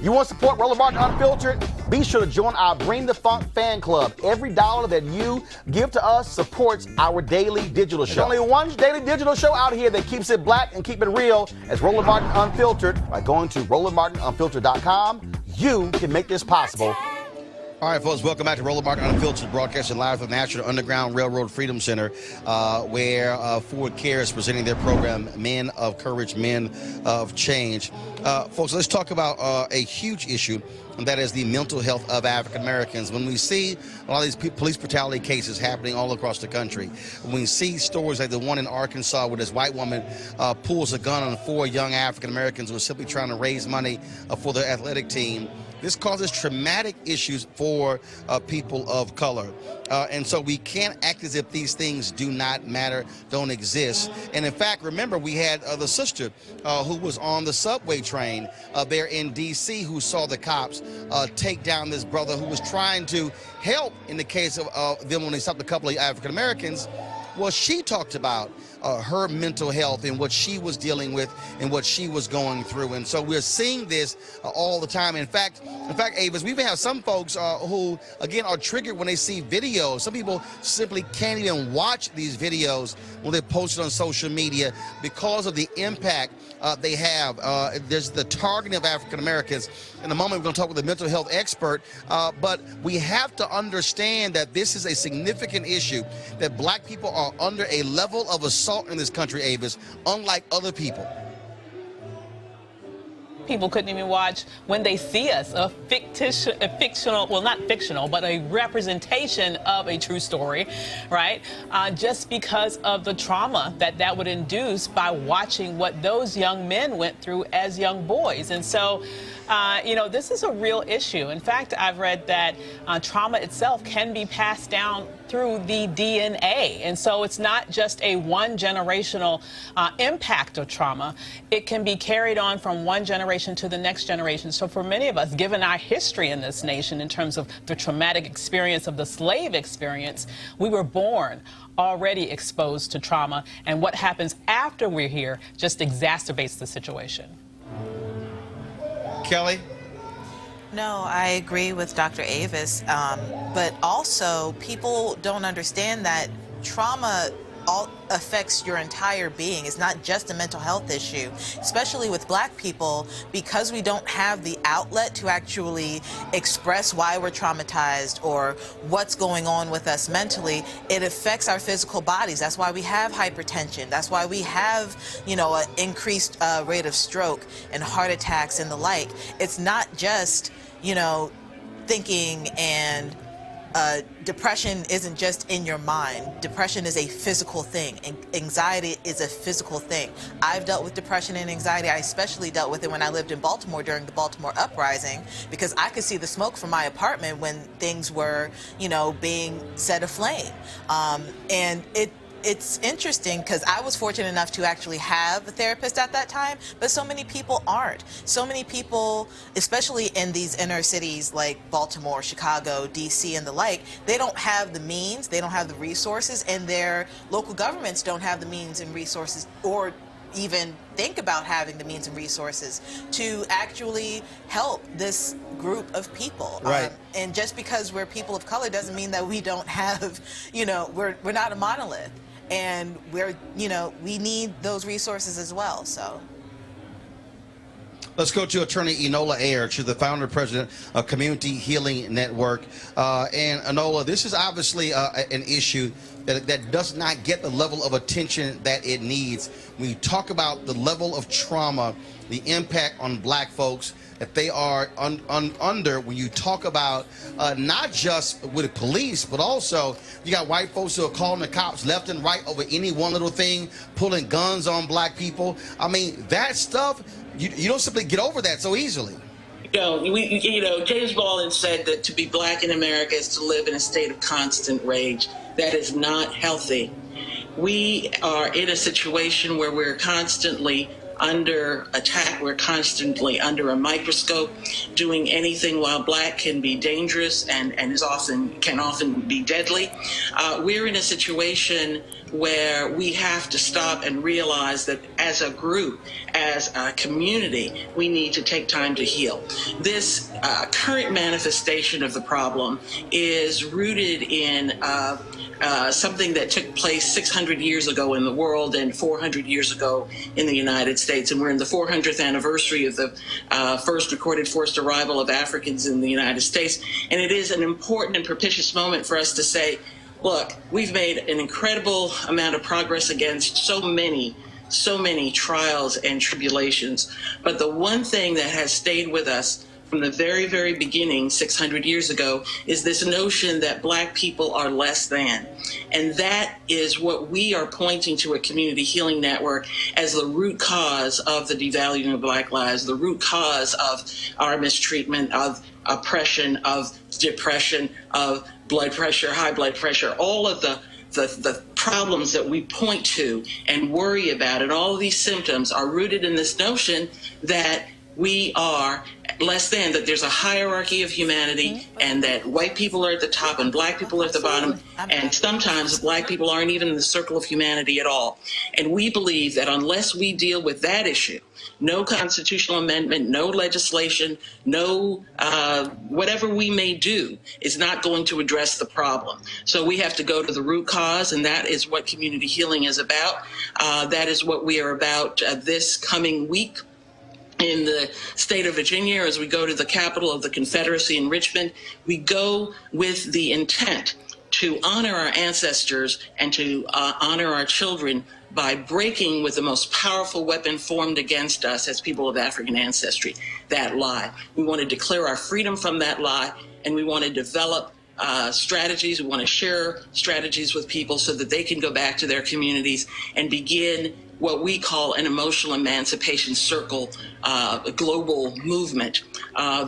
You want to support Roland Martin Unfiltered? Be sure to join our Bring the Funk fan club. Every dollar that you give to us supports our daily digital show. There's only one daily digital show out here that keeps it black and keep it real as Roland Martin Unfiltered. By going to RolandMartinUnfiltered.com, you can make this possible. All right, folks, welcome back to Roland Martin Unfiltered, broadcasting live from the National Underground Railroad Freedom Center, where Forward Care is presenting their program, Men of Courage, Men of Change. Folks, let's talk about a huge issue, and that is the mental health of African Americans. When we see a lot of these police brutality cases happening all across the country, when we see stories like the one in Arkansas where this white woman pulls a gun on 4 young African Americans who are simply trying to raise money for their athletic team, this causes traumatic issues for people of color. And so we can't act as if these things do not matter, don't exist. And in fact, remember, we had the sister who was on the subway train there in D.C. who saw the cops take down this brother who was trying to help in the case of them when they stopped a couple of African Americans. Well, she talked about her mental health and what she was dealing with and what she was going through. And so we're seeing this all the time. In fact, Avis, we even have some folks who, again, are triggered when they see videos. Some people simply can't even watch these videos when they're posted on social media because of the impact they have. There's the targeting of African Americans. In a moment, we're going to talk with a mental health expert, but we have to understand that this is a significant issue, that black people are under a level of assault in this country, Avis, unlike other people. People couldn't even watch when they see us, a fictional, well, not fictional, but a representation of a true story, right? Just because of the trauma that would induce by watching what those young men went through as young boys. And so, you know, this is a real issue. In fact, I've read that trauma itself can be passed down through the DNA. And so it's not just a one-generational impact of trauma. It can be carried on from one generation to the next generation. So for many of us, given our history in this nation in terms of the traumatic experience of the slave experience, we were born already exposed to trauma. And what happens after we're here just exacerbates the situation. Kelly? No, I agree with Dr. Avis, but also people don't understand that trauma affects your entire being. It's not just a mental health issue, especially with black people, because we don't have the outlet to actually express why we're traumatized or what's going on with us mentally. It affects our physical bodies. That's why we have hypertension. That's why we have, you know, an increased rate of stroke and heart attacks and the like. It's not just, you know, thinking, and depression isn't just in your mind. Depression is a physical thing, and anxiety is a physical thing. I've dealt with depression and anxiety. I especially dealt with it when I lived in Baltimore during the Baltimore uprising, because I could see the smoke from my apartment when things were, you know, being set aflame. And it's interesting because I was fortunate enough to actually have a therapist at that time, but so many people aren't. So many people, especially in these inner cities like Baltimore, Chicago, DC, and the like, they don't have the means, they don't have the resources, and their local governments don't have the means and resources, or even think about having the means and resources to actually help this group of people. Right. And just because we're people of color doesn't mean that we don't have, you know, we're not a monolith. And we're, you know, we need those resources as well, so. Let's go to attorney Enola Aird. She's the founder and president of Community Healing Network. And Enola, this is obviously an issue that does not get the level of attention that it needs. When you talk about the level of trauma, the impact on black folks that they are under, when you talk about not just with police, but also you got white folks who are calling the cops left and right over any one little thing, pulling guns on black people. I mean, that stuff, you don't simply get over that so easily. You know, James Baldwin said that to be black in America is to live in a state of constant rage. That is not healthy. We are in a situation where we're constantly under attack. We're constantly under a microscope. Doing anything while black can be dangerous and can often be deadly. We're in a situation where we have to stop and realize that as a group, as a community, we need to take time to heal. This current manifestation of the problem is rooted in something that took place 600 years ago in the world and 400 years ago in the United States. And we're in the 400th anniversary of the first recorded forced arrival of Africans in the United States. And it is an important and propitious moment for us to say, look, we've made an incredible amount of progress against so many trials and tribulations. But the one thing that has stayed with us from the very, very beginning, 600 years ago, is this notion that black people are less than. And that is what we are pointing to at Community Healing Network as the root cause of the devaluing of black lives, the root cause of our mistreatment, of oppression, of depression, of blood pressure, high blood pressure, all of the problems that we point to and worry about, and all of these symptoms are rooted in this notion that we are less than, that there's a hierarchy of humanity, and that white people are at the top and black people are at the bottom, and sometimes black people aren't even in the circle of humanity at all. And we believe that unless we deal with that issue, no constitutional amendment, no legislation, no whatever we may do is not going to address the problem. So we have to go to the root cause, and that is what community healing is about. That is what we are about this coming week in the state of Virginia. As we go to the capital of the Confederacy in Richmond, we go with the intent to honor our ancestors and to honor our children by breaking with the most powerful weapon formed against us as people of African ancestry, that lie. We want to declare our freedom from that lie, and we want to develop strategies. We want to share strategies with people so that they can go back to their communities and begin what we call an emotional emancipation circle, a global movement.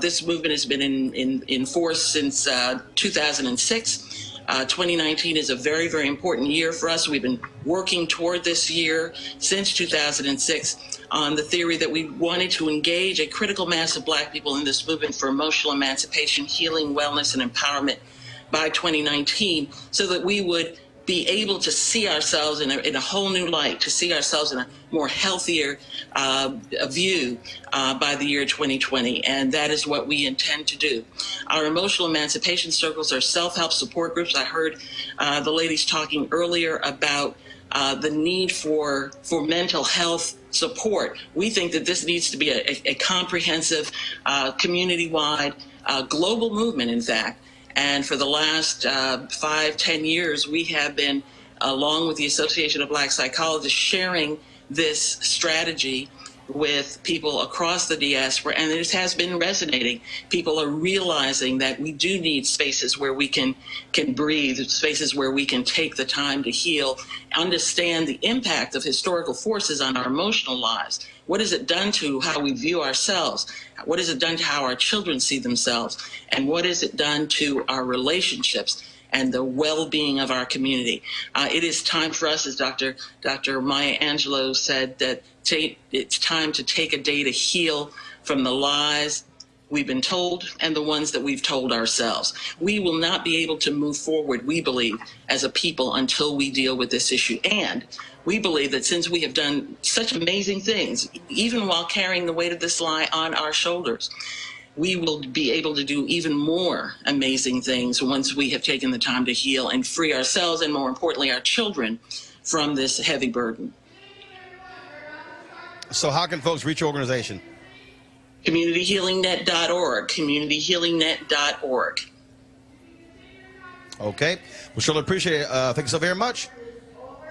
This movement has been in force since 2006. 2019 is a very, very important year for us. We've been working toward this year since 2006 on the theory that we wanted to engage a critical mass of black people in this movement for emotional emancipation, healing, wellness, and empowerment by 2019, so that we would be able to see ourselves in a whole new light, to see ourselves in a more healthier view by the year 2020. And that is what we intend to do. Our emotional emancipation circles are self-help support groups. I heard the ladies talking earlier about the need for mental health support. We think that this needs to be a comprehensive, community-wide, global movement, in fact. And for the last 5-10 years, we have been, along with the Association of Black Psychologists, sharing this strategy with people across the diaspora, and it has been resonating. People are realizing that we do need spaces where we can breathe, spaces where we can take the time to heal, understand the impact of historical forces on our emotional lives. What has it done to how we view ourselves? What has it done to how our children see themselves? And what has it done to our relationships and the well-being of our community? It is time for us, as Dr. Maya Angelou said, that it's time to take a day to heal from the lies we've been told and the ones that we've told ourselves. We will not be able to move forward, we believe, as a people until we deal with this issue. And we believe that since we have done such amazing things, even while carrying the weight of this lie on our shoulders, we will be able to do even more amazing things once we have taken the time to heal and free ourselves and, more importantly, our children from this heavy burden. So how can folks reach your organization? CommunityHealingNet.org, CommunityHealingNet.org. Okay. Well, surely appreciate it. Thank you so very much.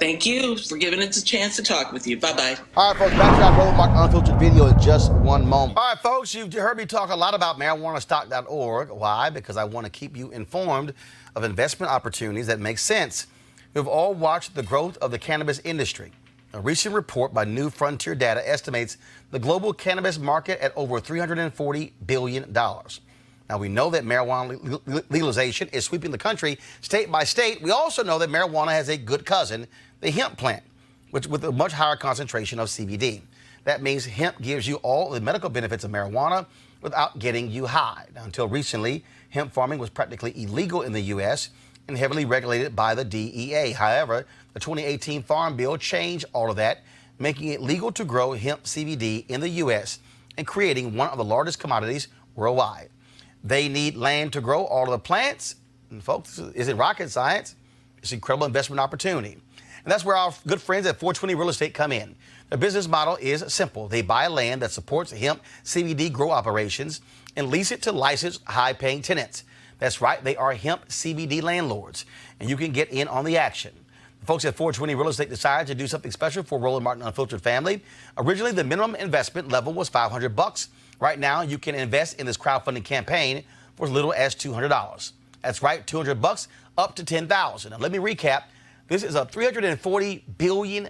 Thank you for giving us a chance to talk with you. Bye-bye. All right, folks, back to that Roland Martin Unfiltered video in just one moment. All right, folks, you've heard me talk a lot about marijuanastock.org. Why? Because I want to keep you informed of investment opportunities that make sense. We've all watched the growth of the cannabis industry. A recent report by New Frontier Data estimates the global cannabis market at over $340 billion. Now, we know that marijuana legalization is sweeping the country state by state. We also know that marijuana has a good cousin, the hemp plant, which with a much higher concentration of CBD. That means hemp gives you all the medical benefits of marijuana without getting you high. Now, until recently, hemp farming was practically illegal in the U.S. and heavily regulated by the DEA. However, the 2018 Farm Bill changed all of that, making it legal to grow hemp CBD in the U.S. and creating one of the largest commodities worldwide. They need land to grow all of the plants. And folks, this isn't rocket science. It's an incredible investment opportunity. And that's where our good friends at 420 Real Estate come in. Their business model is simple. They buy land that supports hemp CBD grow operations and lease it to licensed high-paying tenants. That's right, they are hemp CBD landlords, and you can get in on the action. The folks at 420 Real Estate decided to do something special for Roland Martin Unfiltered family. Originally, the minimum investment level was $500. Right now, you can invest in this crowdfunding campaign for as little as $200. That's right, $200 up to $10,000. Now, let me recap. This is a $340 billion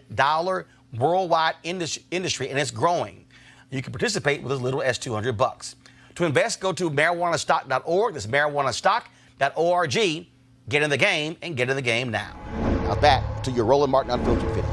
worldwide industry, and it's growing. You can participate with as little as $200. To invest, go to marijuanastock.org. That's marijuanastock.org. Get in the game and get in the game now. Now back to your Roland Martin Unfiltered video.